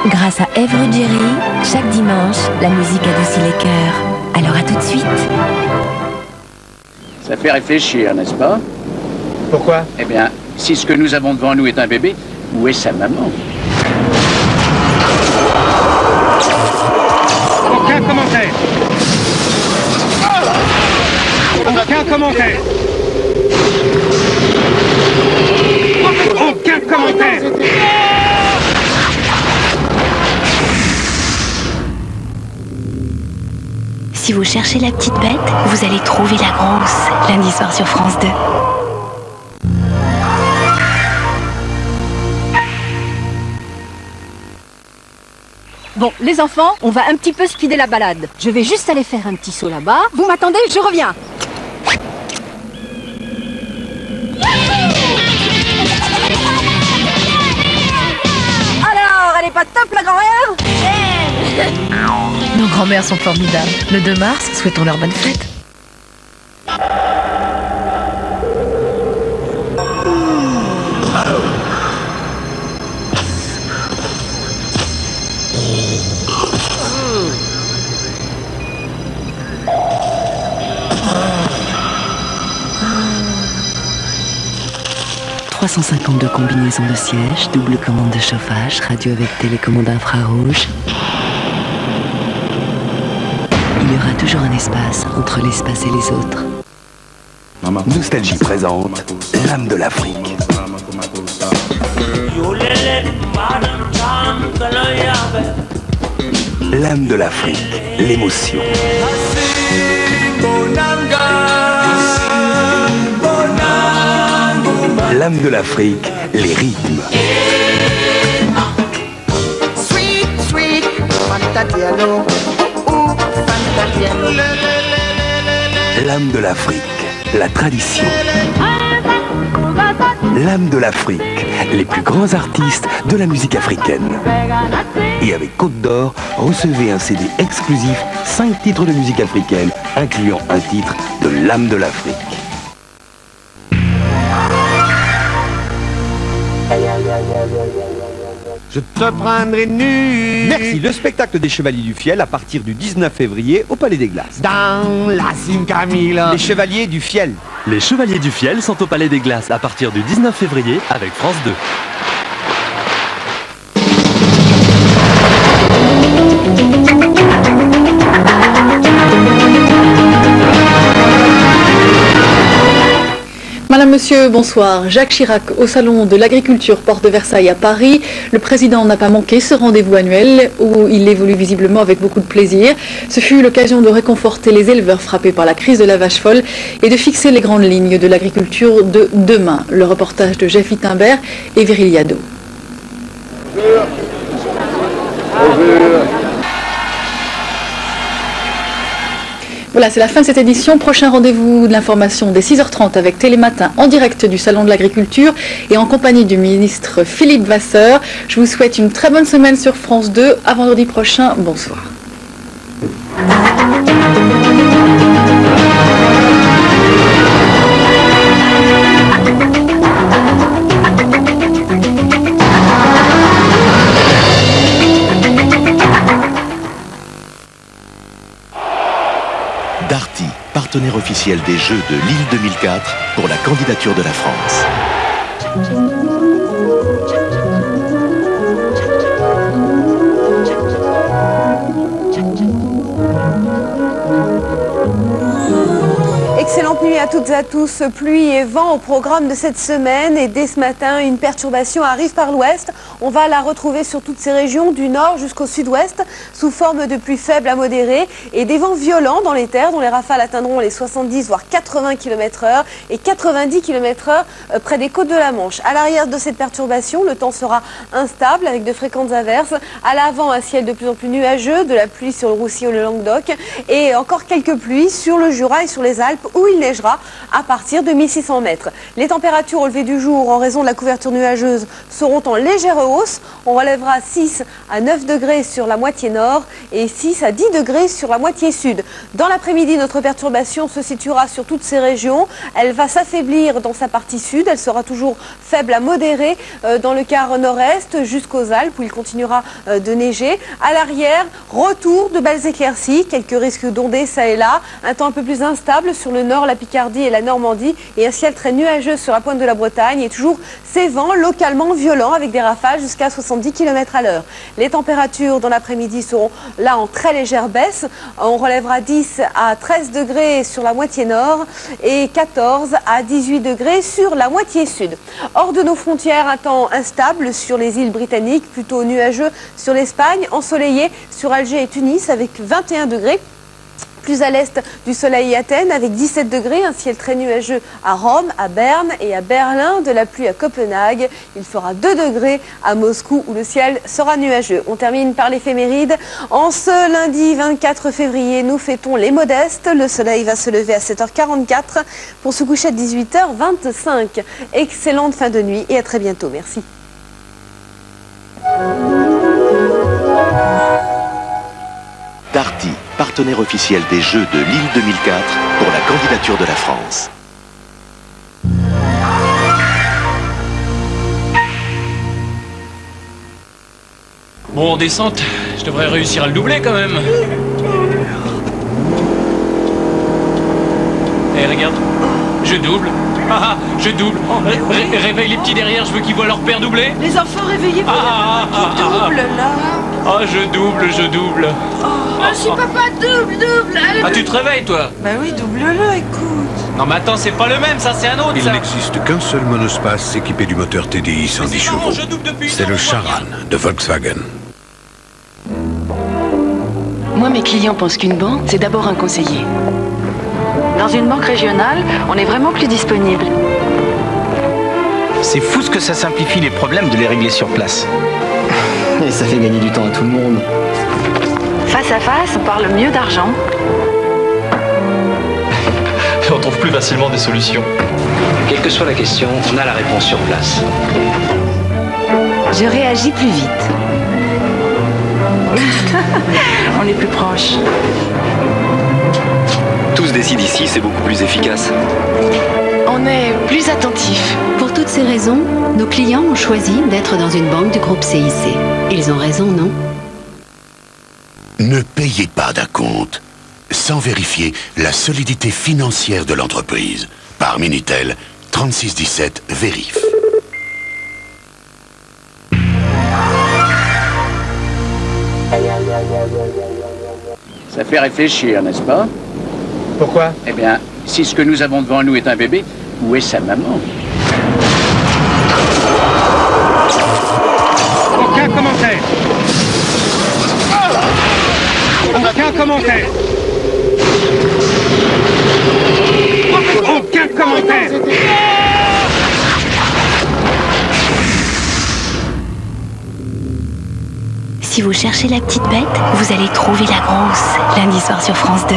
Grâce à Ève Ruggieri, chaque dimanche, la musique adoucit les cœurs. Alors à tout de suite. Ça fait réfléchir, n'est-ce pas? Pourquoi? Eh bien, si ce que nous avons devant nous est un bébé, où est sa maman? Aucun commentaire. Aucun commentaire. Aucun commentaire. Si vous cherchez la petite bête, vous allez trouver la grosse, lundi soir sur France 2. Bon, les enfants, on va un petit peu speeder la balade. Je vais juste aller faire un petit saut là-bas. Vous m'attendez, je reviens. Alors, elle est pas top la grand-mère? Nos grands-mères sont formidables. Le 2 mars, souhaitons leur bonne fête. « 352 combinaisons de sièges, double commande de chauffage, radio avec télécommande infrarouge. Il y aura toujours un espace entre l'espace et les autres. Nostalgie présente l'âme de l'Afrique. L'âme de l'Afrique, l'émotion. L'âme de l'Afrique, les rythmes. L'âme de l'Afrique, la tradition. L'âme de l'Afrique, les plus grands artistes de la musique africaine. Et avec Côte d'Or, recevez un CD exclusif, 5 titres de musique africaine, incluant un titre de l'âme de l'Afrique. Je te prendrai nu. Merci, le spectacle des Chevaliers du Fiel à partir du 19 février au Palais des Glaces. Dans la Cincamilla. Les Chevaliers du Fiel. Les Chevaliers du Fiel sont au Palais des Glaces à partir du 19 février avec France 2. Madame, Monsieur, bonsoir. Jacques Chirac au Salon de l'Agriculture, porte de Versailles à Paris. Le président n'a pas manqué ce rendez-vous annuel où il évolue visiblement avec beaucoup de plaisir. Ce fut l'occasion de réconforter les éleveurs frappés par la crise de la vache folle et de fixer les grandes lignes de l'agriculture de demain. Le reportage de Jeff Wittenberg et Viriliado. Voilà, c'est la fin de cette édition. Prochain rendez-vous de l'information dès 6h30 avec Télématin en direct du Salon de l'Agriculture et en compagnie du ministre Philippe Vasseur. Je vous souhaite une très bonne semaine sur France 2. À vendredi prochain. Bonsoir. Darty, partenaire officiel des Jeux de Lille 2004 pour la candidature de la France. Excellente nuit à toutes et à tous. Pluie et vent au programme de cette semaine et dès ce matin, une perturbation arrive par l'ouest. On va la retrouver sur toutes ces régions du nord jusqu'au sud-ouest sous forme de pluie faible à modérée et des vents violents dans les terres dont les rafales atteindront les 70 voire 80 km/h et 90 km/h près des côtes de la Manche. À l'arrière de cette perturbation, le temps sera instable avec de fréquentes averses. À l'avant, un ciel de plus en plus nuageux, de la pluie sur le Roussillon et le Languedoc et encore quelques pluies sur le Jura et sur les Alpes où il neigera s'éteindra à partir de 1600 mètres. Les températures au lever du jour, en raison de la couverture nuageuse, seront en légère hausse. On relèvera 6 à 9 degrés sur la moitié nord et 6 à 10 degrés sur la moitié sud. Dans l'après-midi, notre perturbation se situera sur toutes ces régions. Elle va s'affaiblir dans sa partie sud. Elle sera toujours faible à modérée dans le quart nord-est jusqu'aux Alpes où il continuera de neiger. À l'arrière, retour de belles éclaircies, quelques risques d'ondées ça et là, un temps un peu plus instable sur le nord, la Picardie et la Normandie et un ciel très nuageux sur la pointe de la Bretagne et toujours ces vents localement violents avec des rafales jusqu'à 70 km à l'heure. Les températures dans l'après-midi seront là en très légère baisse. On relèvera 10 à 13 degrés sur la moitié nord et 14 à 18 degrés sur la moitié sud. Hors de nos frontières, un temps instable sur les îles britanniques, plutôt nuageux sur l'Espagne, ensoleillé sur Alger et Tunis avec 21 degrés. Plus à l'est du soleil Athènes avec 17 degrés, un ciel très nuageux à Rome, à Berne et à Berlin, de la pluie à Copenhague. Il fera 2 degrés à Moscou où le ciel sera nuageux. On termine par l'éphéméride. En ce lundi 24 février, nous fêtons les modestes. Le soleil va se lever à 7h44 pour se coucher à 18h25. Excellente fin de nuit et à très bientôt. Merci. Darty, partenaire officiel des Jeux de Lille 2004 pour la candidature de la France. Bon, en descente, je devrais réussir à le doubler quand même. Eh, regarde, je double. Ah, je double. Réveille les petits derrière, je veux qu'ils voient leur père doubler. Les enfants, réveillez-vous. Double, là. Ah, je double. Ah, si papa, double. Allez, ah, tu te réveilles, toi? Bah oui, double-le, écoute. Non, mais attends, c'est pas le même, ça, c'est un autre, Il ça. n'existe qu'un seul monospace équipé du moteur TDI 110 chevaux. C'est le Charan de Volkswagen. Moi, mes clients pensent qu'une banque, c'est d'abord un conseiller. Dans une banque régionale, on est vraiment plus disponible. C'est fou ce que ça simplifie les problèmes de les régler sur place. Et ça fait gagner du temps à tout le monde. Face à face, on parle mieux d'argent. Et on trouve plus facilement des solutions. Quelle que soit la question, on a la réponse sur place. Je réagis plus vite. On est plus proche. Tout se décide ici, c'est beaucoup plus efficace. On est plus attentif. Pour toutes ces raisons, nos clients ont choisi d'être dans une banque du groupe CIC. Ils ont raison, non? Ne payez pas d'acompte sans vérifier la solidité financière de l'entreprise. Par Minitel, 3617 Vérif. Ça fait réfléchir, n'est-ce pas? Pourquoi? Eh bien, si ce que nous avons devant nous est un bébé, où est sa maman? Aucun commentaire. Aucun commentaire. Aucun commentaire. Si vous cherchez la petite bête, vous allez trouver la grosse, lundi soir sur France 2.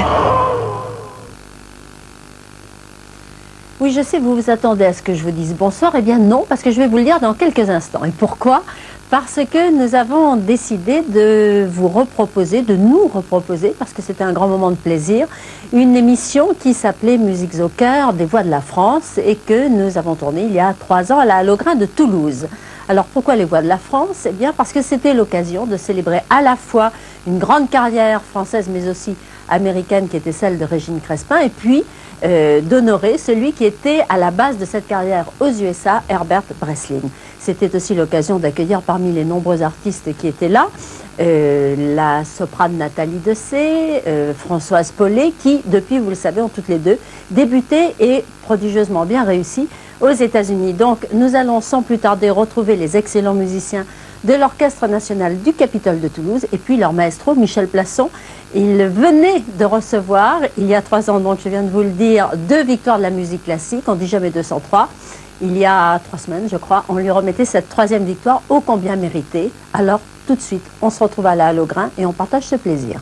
Oui, je sais, vous vous attendez à ce que je vous dise bonsoir. Eh bien non, parce que je vais vous le dire dans quelques instants. Et pourquoi? Parce que nous avons décidé de vous reproposer, de nous reproposer, parce que c'était un grand moment de plaisir, une émission qui s'appelait Musiques au cœur des voix de la France et que nous avons tournée il y a 3 ans à la Halograin de Toulouse. Alors pourquoi les voix de la France? Eh bien parce que c'était l'occasion de célébrer à la fois une grande carrière française mais aussi américaine qui était celle de Régine Crespin et puis d'honorer celui qui était à la base de cette carrière aux USA, Herbert Breslin. C'était aussi l'occasion d'accueillir parmi les nombreux artistes qui étaient là, la soprane Nathalie Dessay, Françoise Paulet, qui, depuis, vous le savez, ont toutes les deux débuté et prodigieusement bien réussi aux États-Unis. Donc, nous allons sans plus tarder retrouver les excellents musiciens de l'Orchestre national du Capitole de Toulouse et puis leur maestro, Michel Plasson. Il venait de recevoir, il y a 3 ans, donc je viens de vous le dire, 2 victoires de la musique classique, on dit jamais 203. Il y a 3 semaines, je crois, on lui remettait cette 3e victoire ô combien méritée. Alors, tout de suite, on se retrouve à la Halograin et on partage ce plaisir.